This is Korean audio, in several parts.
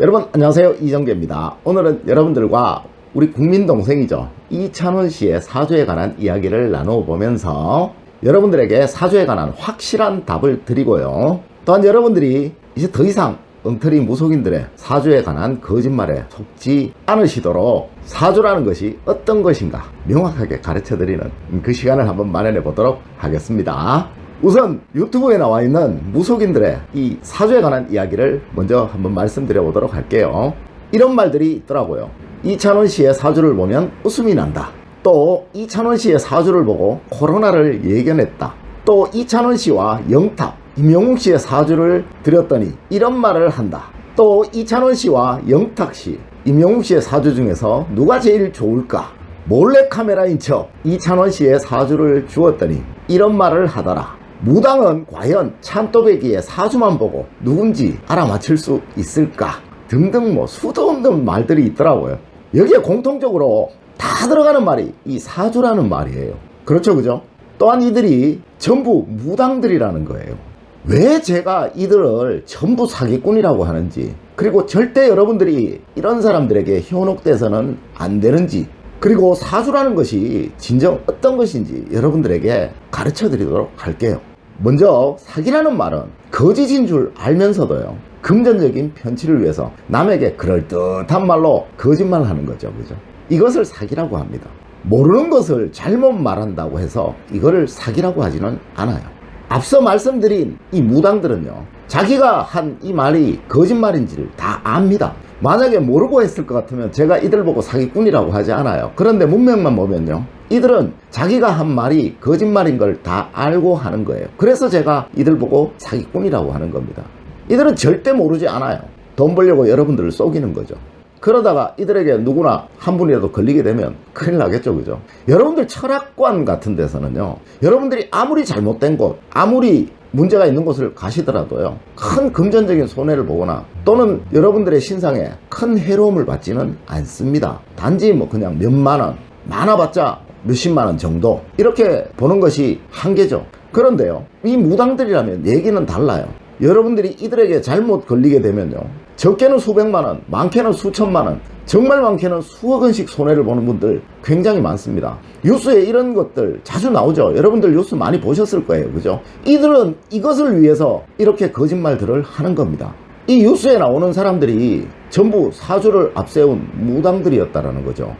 여러분 안녕하세요, 이정재입니다. 오늘은 여러분들과 우리 국민 동생이죠, 이찬원 씨의 사주에 관한 이야기를 나누어 보면서 여러분들에게 사주에 관한 확실한 답을 드리고요, 또한 여러분들이 이제 더 이상 엉터리 무속인들의 사주에 관한 거짓말에 속지 않으시도록 사주라는 것이 어떤 것인가 명확하게 가르쳐 드리는 그 시간을 한번 마련해 보도록 하겠습니다. 우선 유튜브에 나와 있는 무속인들의 이 사주에 관한 이야기를 먼저 한번 말씀드려 보도록 할게요. 이런 말들이 있더라고요. 이찬원 씨의 사주를 보면 웃음이 난다. 또 이찬원 씨의 사주를 보고 코로나를 예견했다. 또 이찬원 씨와 영탁, 임영웅 씨의 사주를 드렸더니 이런 말을 한다. 또 이찬원 씨와 영탁 씨, 임영웅 씨의 사주 중에서 누가 제일 좋을까? 몰래카메라인 척 이찬원 씨의 사주를 주었더니 이런 말을 하더라. 무당은 과연 참또배기의 사주만 보고 누군지 알아맞힐 수 있을까? 등등 수도 없는 말들이 있더라고요. 여기에 공통적으로 다 들어가는 말이 이 사주라는 말이에요. 그렇죠, 그죠? 또한 이들이 전부 무당들이라는 거예요. 왜 제가 이들을 전부 사기꾼이라고 하는지, 그리고 절대 여러분들이 이런 사람들에게 현혹돼서는 안 되는지, 그리고 사주라는 것이 진정 어떤 것인지 여러분들에게 가르쳐 드리도록 할게요. 먼저 사기라는 말은 거짓인 줄 알면서도요, 금전적인 편취를 위해서 남에게 그럴듯한 말로 거짓말하는 거죠, 그죠? 이것을 사기라고 합니다. 모르는 것을 잘못 말한다고 해서 이거를 사기라고 하지는 않아요. 앞서 말씀드린 이 무당들은요, 자기가 한 이 말이 거짓말인지를 다 압니다. 만약에 모르고 했을 것 같으면 제가 이들 보고 사기꾼이라고 하지 않아요. 그런데 문맥만 보면요, 이들은 자기가 한 말이 거짓말인 걸 다 알고 하는 거예요. 그래서 제가 이들 보고 사기꾼이라고 하는 겁니다. 이들은 절대 모르지 않아요. 돈 벌려고 여러분들을 속이는 거죠. 그러다가 이들에게 누구나 한 분이라도 걸리게 되면 큰일 나겠죠, 그죠? 여러분들 철학관 같은 데서는요, 여러분들이 아무리 잘못된 곳, 아무리 문제가 있는 곳을 가시더라도요, 큰 금전적인 손해를 보거나 또는 여러분들의 신상에 큰 해로움을 받지는 않습니다. 단지 그냥 몇만원, 많아봤자 몇십만원 정도, 이렇게 보는 것이 한계죠. 그런데요, 이 무당들이라면 얘기는 달라요. 여러분들이 이들에게 잘못 걸리게 되면요, 적게는 수백만원, 많게는 수천만원, 정말 많게는 수억 원씩 손해를 보는 분들 굉장히 많습니다. 뉴스에 이런 것들 자주 나오죠. 여러분들 뉴스 많이 보셨을 거예요, 그죠? 이들은 이것을 위해서 이렇게 거짓말들을 하는 겁니다. 이 뉴스에 나오는 사람들이 전부 사주를 앞세운 무당들이었다라는 거죠.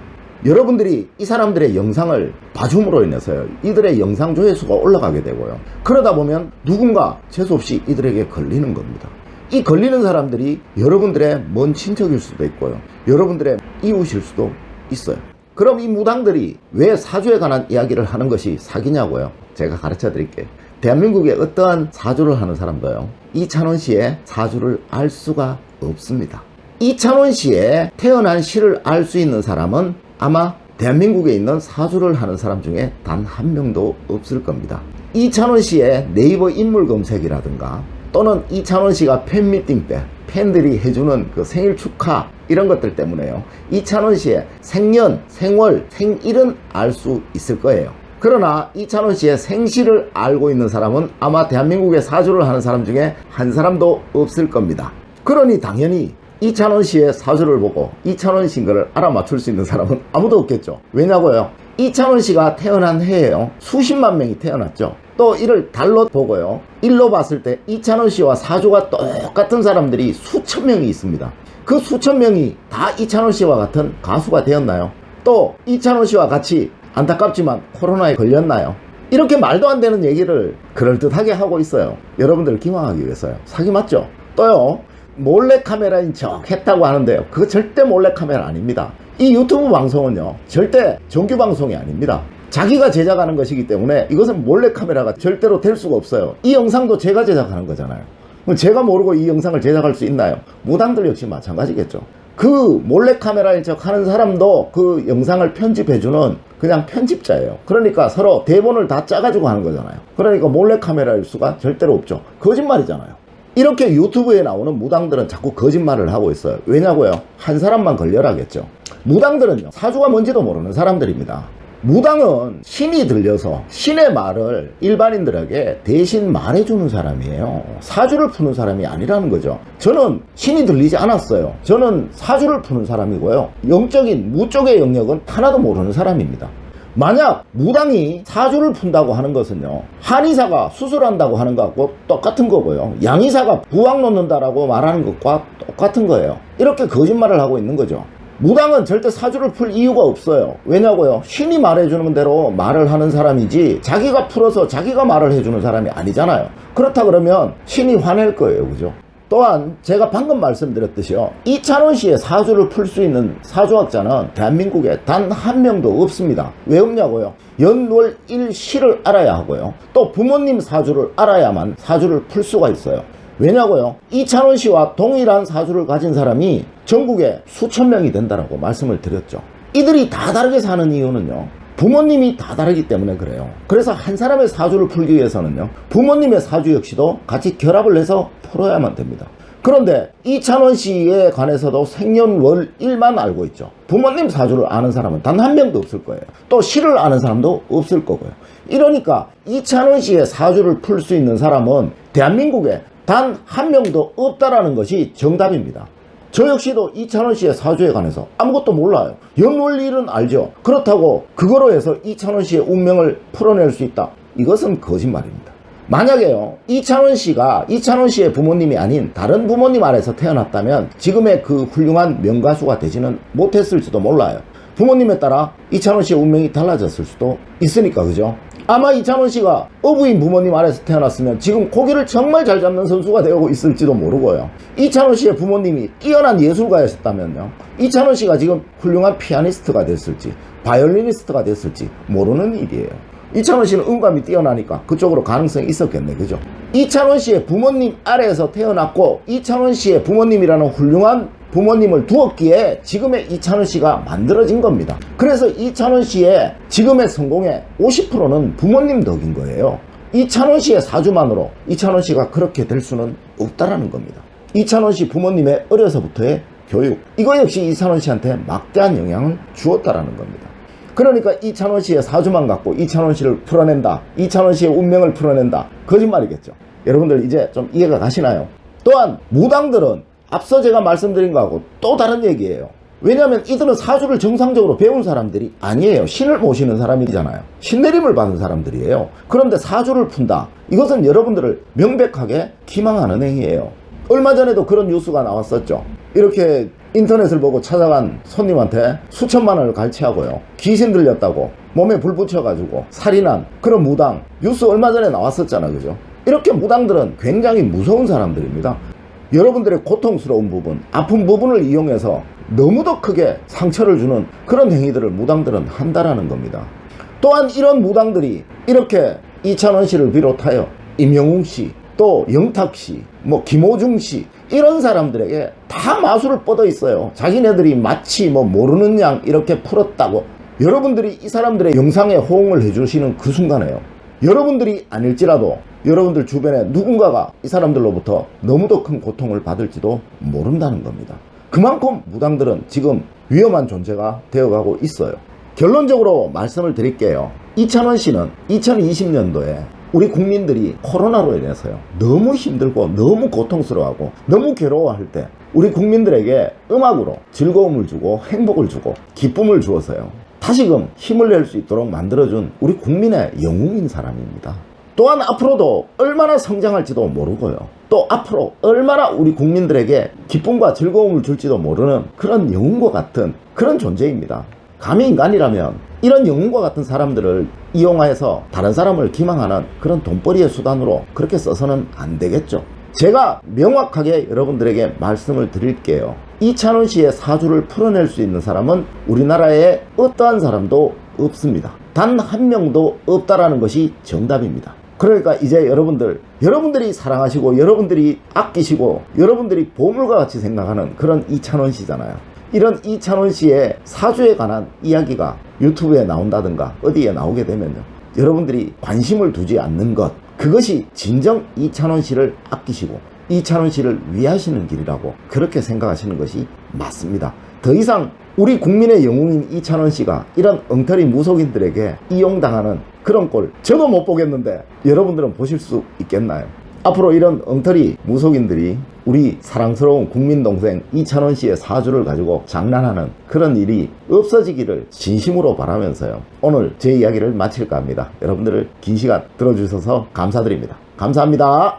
여러분들이 이 사람들의 영상을 봐줌으로 인해서요, 이들의 영상 조회수가 올라가게 되고요, 그러다 보면 누군가 재수없이 이들에게 걸리는 겁니다. 이 걸리는 사람들이 여러분들의 먼 친척일 수도 있고요, 여러분들의 이웃일 수도 있어요. 그럼 이 무당들이 왜 사주에 관한 이야기를 하는 것이 사기냐고요? 제가 가르쳐 드릴게요. 대한민국의 어떠한 사주를 하는 사람도요, 이찬원 씨의 사주를 알 수가 없습니다. 이찬원 씨의 태어난 시를 알 수 있는 사람은 아마 대한민국에 있는 사주를 하는 사람 중에 단 한 명도 없을 겁니다. 이찬원 씨의 네이버 인물 검색이라든가 또는 이찬원 씨가 팬미팅 때 팬들이 해주는 그 생일 축하 이런 것들 때문에요, 이찬원 씨의 생년, 생월, 생일은 알 수 있을 거예요. 그러나 이찬원 씨의 생시를 알고 있는 사람은 아마 대한민국의 사주를 하는 사람 중에 한 사람도 없을 겁니다. 그러니 당연히 이찬원 씨의 사주를 보고 이찬원 씨인 걸 알아맞출 수 있는 사람은 아무도 없겠죠. 왜냐고요? 이찬원 씨가 태어난 해에요, 수십만 명이 태어났죠. 또 이를 달로 보고요, 일로 봤을 때 이찬원 씨와 사주가 똑같은 사람들이 수천 명이 있습니다. 그 수천 명이 다 이찬원 씨와 같은 가수가 되었나요? 또 이찬원 씨와 같이 안타깝지만 코로나에 걸렸나요? 이렇게 말도 안 되는 얘기를 그럴듯하게 하고 있어요. 여러분들을 기망하기 위해서요. 사기 맞죠? 또요, 몰래카메라인 척 했다고 하는데요, 그거 절대 몰래카메라 아닙니다. 이 유튜브 방송은요, 절대 정규방송이 아닙니다. 자기가 제작하는 것이기 때문에 이것은 몰래카메라가 절대로 될 수가 없어요. 이 영상도 제가 제작하는 거잖아요. 제가 모르고 이 영상을 제작할 수 있나요? 무당들 역시 마찬가지겠죠. 그 몰래카메라인 척 하는 사람도 그 영상을 편집해주는 그냥 편집자예요. 그러니까 서로 대본을 다 짜가지고 하는 거잖아요. 그러니까 몰래카메라일 수가 절대로 없죠. 거짓말이잖아요. 이렇게 유튜브에 나오는 무당들은 자꾸 거짓말을 하고 있어요. 왜냐고요? 한 사람만 걸려라겠죠. 무당들은요, 사주가 뭔지도 모르는 사람들입니다. 무당은 신이 들려서 신의 말을 일반인들에게 대신 말해주는 사람이에요. 사주를 푸는 사람이 아니라는 거죠. 저는 신이 들리지 않았어요. 저는 사주를 푸는 사람이고요. 영적인 무 쪽의 영역은 하나도 모르는 사람입니다. 만약 무당이 사주를 푼다고 하는 것은요, 한의사가 수술한다고 하는 것하고 똑같은 거고요, 양의사가 부학 놓는다라고 말하는 것과 똑같은 거예요. 이렇게 거짓말을 하고 있는 거죠. 무당은 절대 사주를 풀 이유가 없어요. 왜냐고요? 신이 말해주는 대로 말을 하는 사람이지 자기가 풀어서 자기가 말을 해주는 사람이 아니잖아요. 그렇다 그러면 신이 화낼 거예요. 그죠? 또한 제가 방금 말씀드렸듯이요, 이찬원 씨의 사주를 풀 수 있는 사주학자는 대한민국에 단 한 명도 없습니다. 왜 없냐고요? 연월일시를 알아야 하고요, 또 부모님 사주를 알아야만 사주를 풀 수가 있어요. 왜냐고요? 이찬원 씨와 동일한 사주를 가진 사람이 전국에 수천 명이 된다라고 말씀을 드렸죠. 이들이 다 다르게 사는 이유는요, 부모님이 다 다르기 때문에 그래요. 그래서 한 사람의 사주를 풀기 위해서는요, 부모님의 사주 역시도 같이 결합을 해서 풀어야만 됩니다. 그런데 이찬원 씨에 관해서도 생년월일만 알고 있죠. 부모님 사주를 아는 사람은 단 한 명도 없을 거예요. 또 시를 아는 사람도 없을 거고요. 이러니까 이찬원 씨의 사주를 풀 수 있는 사람은 대한민국에 단 한 명도 없다라는 것이 정답입니다. 저 역시도 이찬원 씨의 사주에 관해서 아무것도 몰라요. 연월일은 알죠. 그렇다고 그거로 해서 이찬원 씨의 운명을 풀어낼 수 있다, 이것은 거짓말입니다. 만약에요, 이찬원 씨가 이찬원 씨의 부모님이 아닌 다른 부모님 아래서 태어났다면 지금의 그 훌륭한 명가수가 되지는 못했을지도 몰라요. 부모님에 따라 이찬원 씨의 운명이 달라졌을 수도 있으니까. 그죠? 아마 이찬원 씨가 어부인 부모님 아래서 태어났으면 지금 고기를 정말 잘 잡는 선수가 되고 있을지도 모르고요, 이찬원 씨의 부모님이 뛰어난 예술가였다면요, 이찬원 씨가 지금 훌륭한 피아니스트가 됐을지 바이올리니스트가 됐을지 모르는 일이에요. 이찬원 씨는 음감이 뛰어나니까 그쪽으로 가능성이 있었겠네. 그죠? 이찬원 씨의 부모님 아래에서 태어났고 이찬원 씨의 부모님이라는 훌륭한 부모님을 두었기에 지금의 이찬원 씨가 만들어진 겁니다. 그래서 이찬원 씨의 지금의 성공의 50%는 부모님 덕인 거예요. 이찬원 씨의 사주만으로 이찬원 씨가 그렇게 될 수는 없다라는 겁니다. 이찬원 씨 부모님의 어려서부터의 교육, 이거 역시 이찬원 씨한테 막대한 영향을 주었다라는 겁니다. 그러니까 이찬원 씨의 사주만 갖고 이찬원 씨를 풀어낸다, 이찬원 씨의 운명을 풀어낸다, 거짓말이겠죠. 여러분들 이제 좀 이해가 가시나요? 또한 무당들은 앞서 제가 말씀드린 거하고 또 다른 얘기예요. 왜냐하면 이들은 사주를 정상적으로 배운 사람들이 아니에요. 신을 모시는 사람이잖아요. 신내림을 받은 사람들이에요. 그런데 사주를 푼다, 이것은 여러분들을 명백하게 기망하는 행위예요. 얼마 전에도 그런 뉴스가 나왔었죠. 이렇게 인터넷을 보고 찾아간 손님한테 수천만 원을 갈취하고요, 귀신 들렸다고 몸에 불 붙여가지고 살인한 그런 무당 뉴스 얼마 전에 나왔었잖아요. 그죠? 이렇게 무당들은 굉장히 무서운 사람들입니다. 여러분들의 고통스러운 부분, 아픈 부분을 이용해서 너무도 크게 상처를 주는 그런 행위들을 무당들은 한다라는 겁니다. 또한 이런 무당들이 이렇게 이찬원 씨를 비롯하여 임영웅 씨, 또 영탁 씨, 김호중 씨, 이런 사람들에게 다 마술을 뻗어 있어요. 자기네들이 마치 모르는 양 이렇게 풀었다고. 여러분들이 이 사람들의 영상에 호응을 해주시는 그 순간에요, 여러분들이 아닐지라도 여러분들 주변에 누군가가 이 사람들로부터 너무도 큰 고통을 받을지도 모른다는 겁니다. 그만큼 무당들은 지금 위험한 존재가 되어가고 있어요. 결론적으로 말씀을 드릴게요. 이찬원 씨는 2020년도에 우리 국민들이 코로나로 인해서요, 너무 힘들고 너무 고통스러워하고 너무 괴로워할 때 우리 국민들에게 음악으로 즐거움을 주고 행복을 주고 기쁨을 주어서요, 다시금 힘을 낼 수 있도록 만들어준 우리 국민의 영웅인 사람입니다. 또한 앞으로도 얼마나 성장할지도 모르고요, 또 앞으로 얼마나 우리 국민들에게 기쁨과 즐거움을 줄지도 모르는 그런 영웅과 같은 그런 존재입니다. 감히 인간이라면 이런 영웅과 같은 사람들을 이용해서 다른 사람을 기망하는 그런 돈벌이의 수단으로 그렇게 써서는 안 되겠죠. 제가 명확하게 여러분들에게 말씀을 드릴게요. 이찬원 씨의 사주를 풀어낼 수 있는 사람은 우리나라에 어떠한 사람도 없습니다. 단 한 명도 없다라는 것이 정답입니다. 그러니까 이제 여러분들이 사랑하시고 여러분들이 아끼시고 여러분들이 보물과 같이 생각하는 그런 이찬원 씨잖아요. 이런 이찬원 씨의 사주에 관한 이야기가 유튜브에 나온다든가 어디에 나오게 되면요, 여러분들이 관심을 두지 않는 것, 그것이 진정 이찬원 씨를 아끼시고 이찬원 씨를 위하시는 길이라고 그렇게 생각하시는 것이 맞습니다. 더 이상 우리 국민의 영웅인 이찬원 씨가 이런 엉터리 무속인들에게 이용당하는 그런 꼴 저도 못 보겠는데 여러분들은 보실 수 있겠나요? 앞으로 이런 엉터리 무속인들이 우리 사랑스러운 국민동생 이찬원 씨의 사주를 가지고 장난하는 그런 일이 없어지기를 진심으로 바라면서요, 오늘 제 이야기를 마칠까 합니다. 여러분들을 긴 시간 들어주셔서 감사드립니다. 감사합니다.